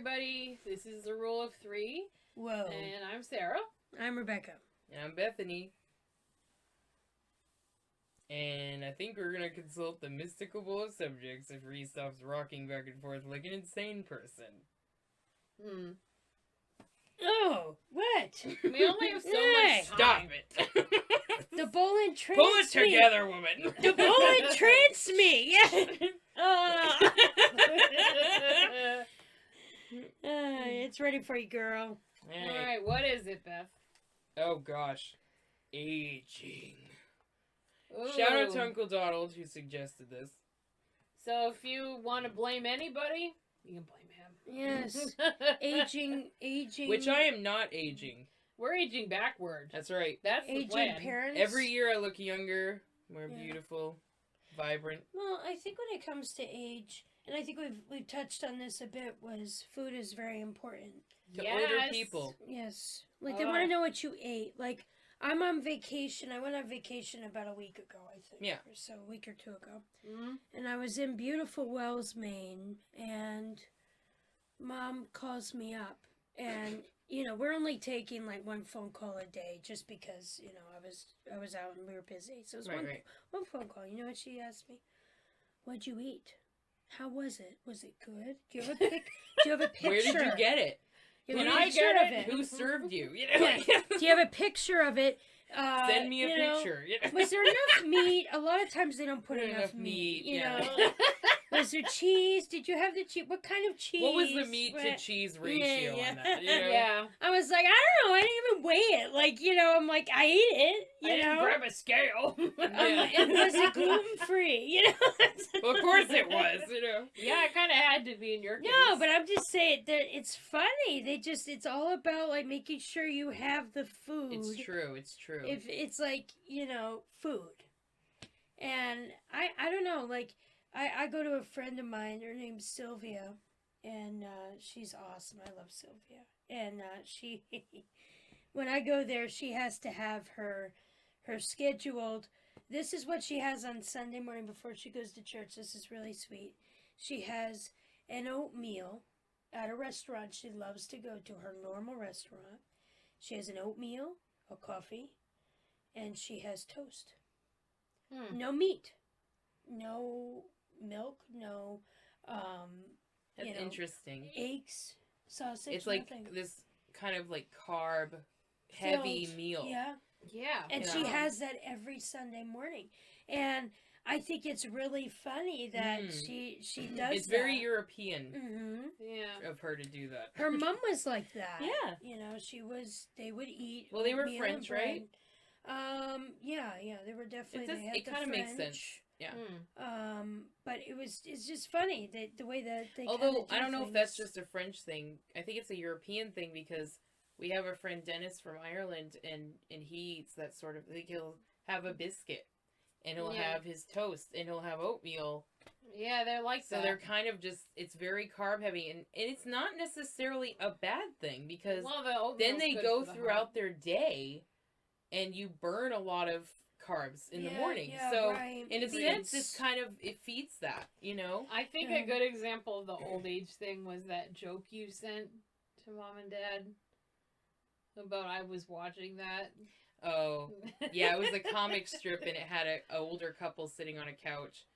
everybody. This is the Rule of Three. Whoa. And I'm Sarah. I'm Rebecca. And I'm Bethany. And I think we're gonna consult the mystical bowl of subjects if Reese stops rocking back and forth like an insane person. Oh, what? We only have so much Stop time. it! The bowl entranced Pull it me. together, woman! The bowl entranced me. It's ready for you, girl. Alright, what is it, Beth? Oh gosh. Aging. Ooh. Shout out to Uncle Donald who suggested this. So if you want to blame anybody, you can blame him. Yes. Aging. Which I am not aging. We're aging backward. That's right. That's the Aging plan. parents. Every year I look younger, more Yeah. beautiful, vibrant. Well, I think when it comes to age, and I think we've touched on this a bit, was food is very important. To Yes. older people. Yes. Like, they want to know what you ate. Like, I'm on vacation. I went on vacation about a week ago, I think. Yeah. Or so, a week or two ago. Mm-hmm. And I was in beautiful Wells, Maine, and Mom calls me up. And, you know, we're only taking, like, one phone call a day just because, you know, I was out and we were busy. So it was one phone call. You know what she asked me? What'd you eat? How was it? Was it good? Do you have a picture? Where did you get it? Do you have Did a I picture get of it? it? Who served you? You know, like, Do you have a picture of it? send me a you know, picture. You know? Was there enough meat? A lot of times they don't put Not enough meat. You yeah. know. Was there cheese? Did you have the cheese? What kind of cheese? What was the meat to cheese ratio yeah. on that? You know? Yeah. I was like, I don't know. I didn't even weigh it. Like, you know, I'm like, I ate it. I You didn't know. grab a scale. And was it gluten free? You know. Well, of course it was. You know. Yeah, it kind of had to be in your case. No, but I'm just saying that it's funny. It's all about like making sure you have the food. It's true. It's true. If it's like, you know, food. And I don't know, like, I go to a friend of mine, her name's Sylvia, and she's awesome. I love Sylvia. And she, when I go there, she has to have her scheduled. This is what she has on Sunday morning before she goes to church. This is really sweet. She has an oatmeal at a restaurant she loves to go to, her normal restaurant. She has an oatmeal, a coffee, and she has toast. No meat. No milk, no That's you know, interesting. eggs, sausage, It's like nothing. this kind of like carb heavy Filled. meal. Yeah. Yeah. And she has that every Sunday morning. And I think it's really funny that she does It's very that. European Yeah. of her to do that. Her mom was like that. Yeah. You know, they would eat. Well, they were oatmeal French, and bread. right? Yeah, they were definitely. They had It the kind of makes French. sense. Yeah. But it's just funny the way that they. Although I don't know if that's things. just a French thing. I think it's a European thing because we have a friend Dennis from Ireland, and he eats that sort of. Like he'll have a biscuit, and he'll have his toast, and he'll have oatmeal. Yeah, they're like So that. they're kind of just. It's very carb heavy, and it's not necessarily a bad thing because then they go throughout their day, and you burn a lot of carbs in the morning. Yeah, so right. in a sense, it's kind of it feeds that, you know. I think a good example of the old age thing was that joke you sent to Mom and Dad about I was watching that. Oh, yeah, it was a comic strip, and it had a older couple sitting on a couch,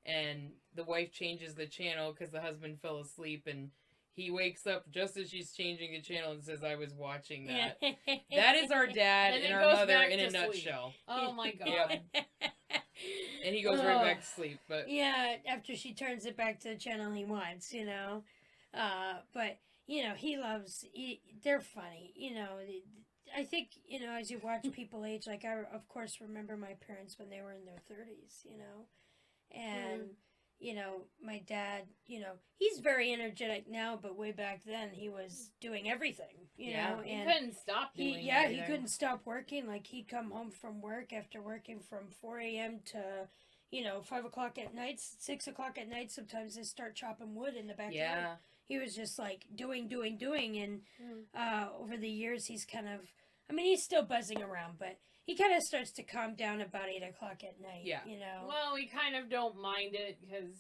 and the wife changes the channel because the husband fell asleep, and he wakes up just as she's changing the channel and says, "I was watching that." That is our dad And and it our goes mother back in a to sleep. nutshell. Oh my god. Yep. And he goes right back to sleep, but Yeah, after she turns it back to the channel he wants, you know. But you know, they're funny, you know. I think, you know, as you watch people age, like I of course remember my parents when they were in their 30s, you know. And you know, my dad, you know, he's very energetic now, but way back then he was doing everything, you know. He And couldn't stop doing he anything. couldn't stop working. Like, he'd come home from work after working from 4 a.m. to, you know, 5 o'clock at night, 6 o'clock at night. Sometimes they start chopping wood in the backyard. yeah. He was just, like, doing. And over the years, he's kind of, I mean, he's still buzzing around, but he kind of starts to calm down about 8 o'clock at night, Yeah. you know. Well, we kind of don't mind it because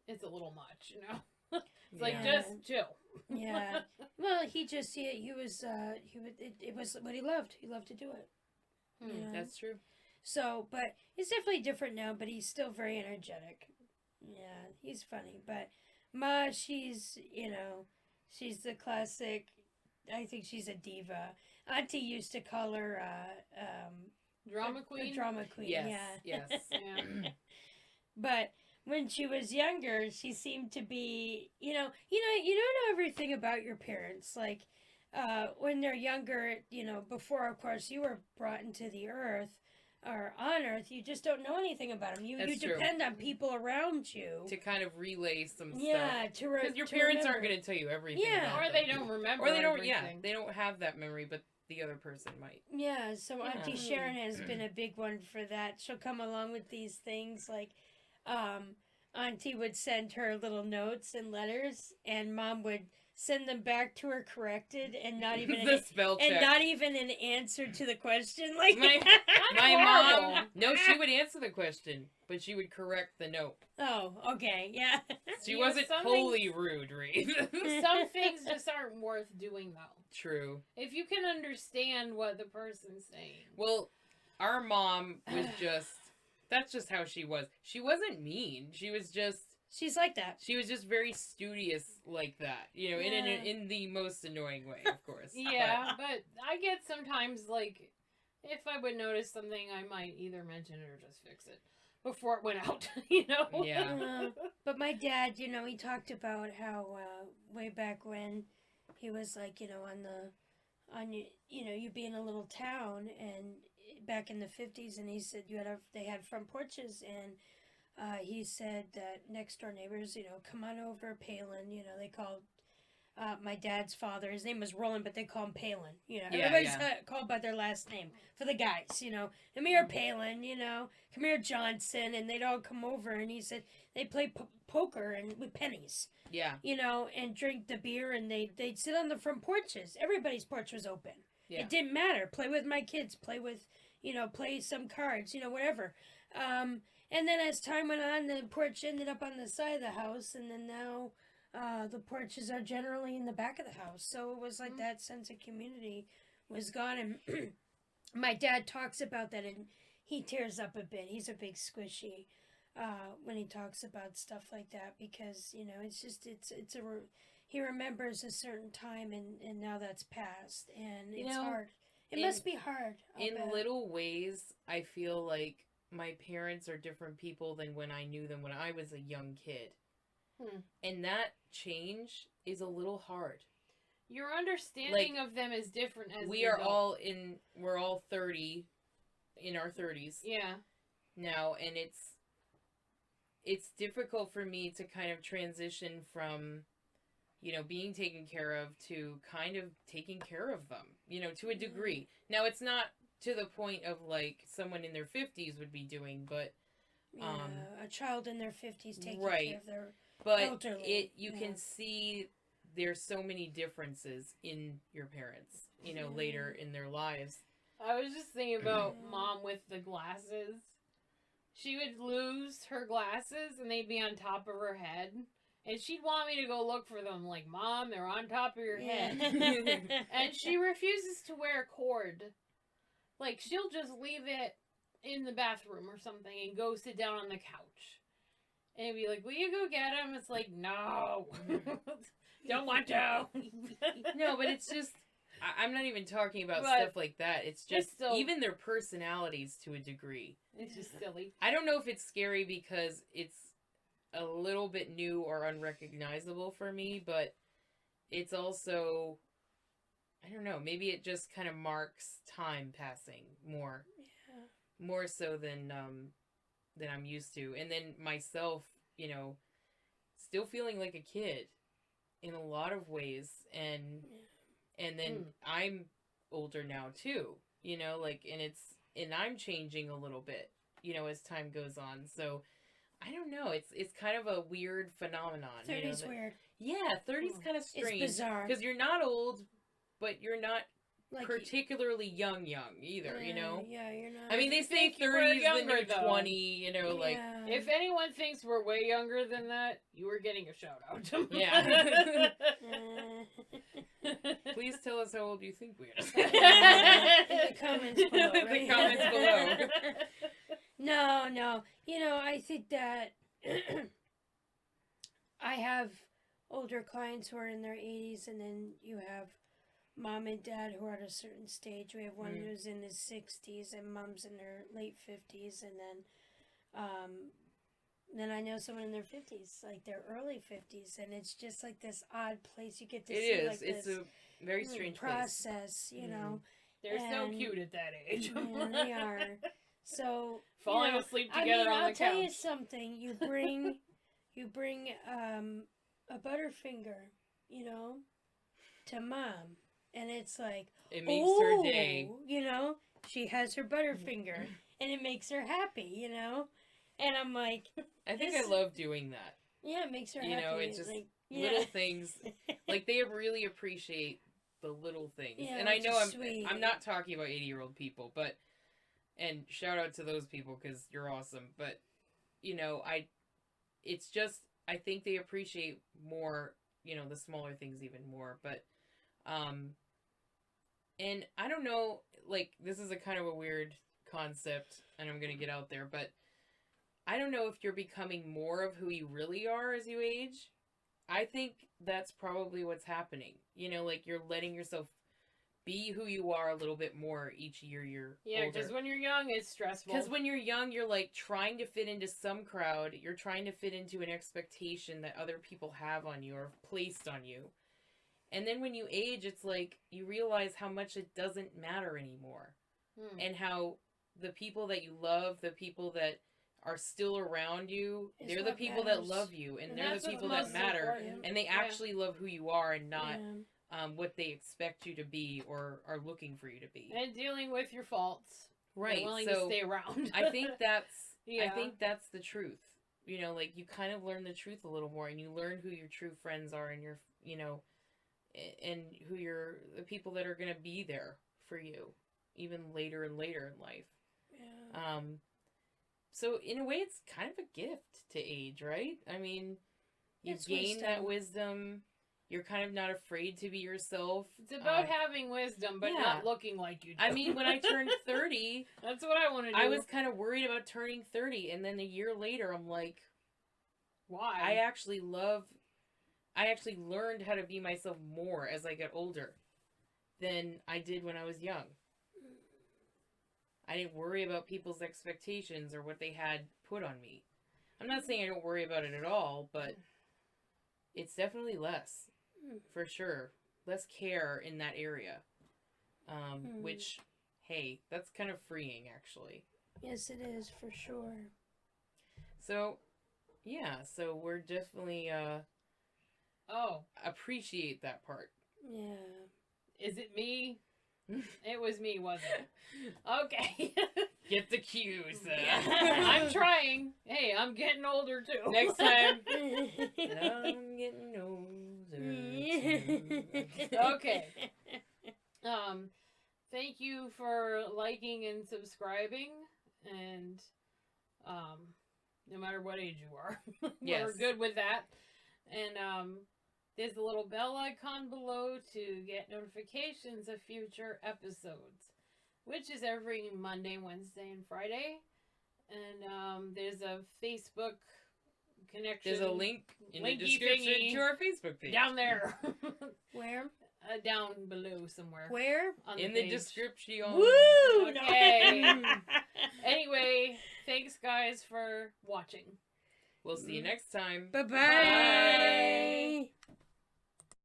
it's a little much, you know. It's like, Yeah. just chill. Yeah. Well, he just he was it was what he loved. He loved to do it. You know? That's true. So, but he's definitely different now. But he's still very energetic. Yeah, he's funny. But Ma, she's she's the classic. I think she's a diva. Auntie used to call her Drama a queen. drama queen. Yes. Yeah. Yes. Yeah. But when she was younger, she seemed to be, you don't know everything about your parents. Like, when they're younger, before, of course, you were brought into the earth or on earth, you just don't know anything about them. You That's true. depend on people around you. To kind of relay some Yeah, stuff. to Because your parents aren't going to tell you everything. Yeah. about Or them. they don't remember. Or they don't. everything. Yeah, they don't have that memory, but the other person might. Yeah, so Auntie Yeah. Sharon has been a big one for that. She'll come along with these things like, Auntie would send her little notes and letters, and Mom would send them back to her corrected, and not even The spell check. and not even an answer to the question. Like My horrible. mom. No, she would answer the question, but she would correct the note. oh, okay, yeah. She Yeah, wasn't some wholly rude, Reed. Some things just aren't worth doing, though. True. If you can understand what the person's saying. Well, our mom was just. That's just how she was. She wasn't mean. She was just. She's like that. She was just very studious like that, Yeah. in the most annoying way, of course. Yeah, but I get sometimes, like, if I would notice something, I might either mention it or just fix it before it went out, Yeah. But my dad, he talked about how way back when he was like, you be in a little town and back in the 50s, and he said they had front porches, and he said that next door neighbors, come on over, Palin, they called my dad's father, his name was Roland, but they call him Palin, everybody's called by their last name for the guys, Amir Palin, Kamir Johnson, and they'd all come over, and he said they play poker and with pennies, Yeah. and drink the beer, and they'd sit on the front porches. Everybody's porch was open. Yeah. It didn't matter. Play with my kids, play with, play some cards, whatever. And then as time went on, the porch ended up on the side of the house, and then now the porches are generally in the back of the house. So it was like that sense of community was gone. And my dad talks about that, and he tears up a bit. He's a big squishy when he talks about stuff like that, because, it's just, he remembers a certain time, and now that's passed, and it's hard. It must be hard. In little ways, I feel like my parents are different people than when I knew them when I was a young kid. And that change is a little hard. Your understanding of them is different as we're an adult. all 30, in our 30s Yeah. now, and it's difficult for me to kind of transition from, being taken care of to kind of taking care of them, to a degree. Now, it's not to the point of, like, someone in their 50s would be doing, but... a child in their 50s taking right. care of their But elderly. you can see there's so many differences in your parents, later in their lives. I was just thinking about Mom with the glasses. She would lose her glasses, and they'd be on top of her head. And she'd want me to go look for them. Like, Mom, they're on top of your head. And she refuses to wear a cord. Like, she'll just leave it in the bathroom or something and go sit down on the couch. And be like, will you go get him? It's like, no. Don't want to. No, but it's just... I'm not even talking about But stuff like that. It's just still- even their personalities to a degree. It's just silly. I don't know if it's scary because it's a little bit new or unrecognizable for me, but it's also, I don't know, maybe it just kind of marks time passing more. Yeah. More so than I'm used to. And then myself, still feeling like a kid in a lot of ways, and then I'm older now too, and I'm changing a little bit, as time goes on. So I don't know. It's kind of a weird phenomenon. 30's weird. Yeah, 30's kind of strange. It's bizarre. Because you're not old, but you're not Like particularly young either, you know? Yeah, you're not. I mean, they say think you were 30 is the younger, new though. 20, you know, like, Yeah. If anyone thinks we're way younger than that, you were getting a shout out. Yeah. Uh, please tell us how old you think we are. in the comments below. In the Right? comments below. No. You know, I think that I have older clients who are in their 80s, and then you have mom and dad who are at a certain stage. We have one who's in his 60s, and mom's in her late 50s, and then I know someone in their 50s, like their early 50s, and it's just like this odd place you get to It see. is. Like It's this a very strange place. process, you know. They're so And- cute at that age. Yeah, they are. So Falling you know, asleep I together mean, on I'll the tell you couch. something. You bring a Butterfinger, you know, to mom, and it's like, It makes her day. "Ooh," you know, she has her Butterfinger, and it makes her happy, you know. And I'm like, I think This- I love doing that. yeah, it makes her You happy. know, it's just like, Little things. Like, they really appreciate the little things. Yeah, and I which know is sweet. I'm not talking about 80-year-old people, but, and shout out to those people because you're awesome. But, you know, it's just, I think they appreciate more, you know, the smaller things even more. But, and I don't know, like, this is a kind of a weird concept, and I'm going to get out there, but I don't know if you're becoming more of who you really are as you age. I think that's probably what's happening. You know, like, you're letting yourself be who you are a little bit more each year you're Yeah, older. because when you're young, it's stressful. Because when you're young, you're like trying to fit into some crowd. You're trying to fit into an expectation that other people have on you or placed on you. And then when you age, it's like you realize how much it doesn't matter anymore. And how the people that you love, the people that are still around you, Is they're the what people that matters. love you. And And they're that's the what's people that most matter. important. And they Yeah. actually love who you are and not Yeah. what they expect you to be or are looking for you to be. And dealing with your faults. Right. And willing So to stay around. I think that's Yeah. I think that's the truth. You know, like, you kind of learn the truth a little more, and you learn who your true friends are, and your, you know, and who the people that are going to be there for you even later and later in life. Yeah. So in a way, it's kind of a gift to age, right? I mean, you It's gain that wisdom. wisdom. You're kind of not afraid to be yourself. It's about having wisdom, but yeah. not looking like you do. I mean, when I turned 30, that's what I want to do. I was kind of worried about turning 30, and then a year later, I'm like, Why? I actually learned how to be myself more as I get older than I did when I was young. I didn't worry about people's expectations or what they had put on me. I'm not saying I don't worry about it at all, but it's definitely less, for sure. Less care in that area. Which, hey, that's kind of freeing, actually. Yes, it is, for sure. So, yeah, so we're definitely, appreciate that part. Yeah. Is it me? It was me, wasn't it? Okay. Get the cues. I'm trying. Hey, I'm getting older too. Next time. I'm getting older. too. Okay. Thank you for liking and subscribing, and no matter what age you are, Yes. we're good with that. And there's a little bell icon below to get notifications of future episodes, which is every Monday, Wednesday, and Friday. And there's a Facebook connection. There's a link in the Linky description thingy to our Facebook page. down there. Where? Down below somewhere. Where? On In the page. description. Woo! Okay. Anyway, thanks guys for watching. We'll see you next time. Bye-bye.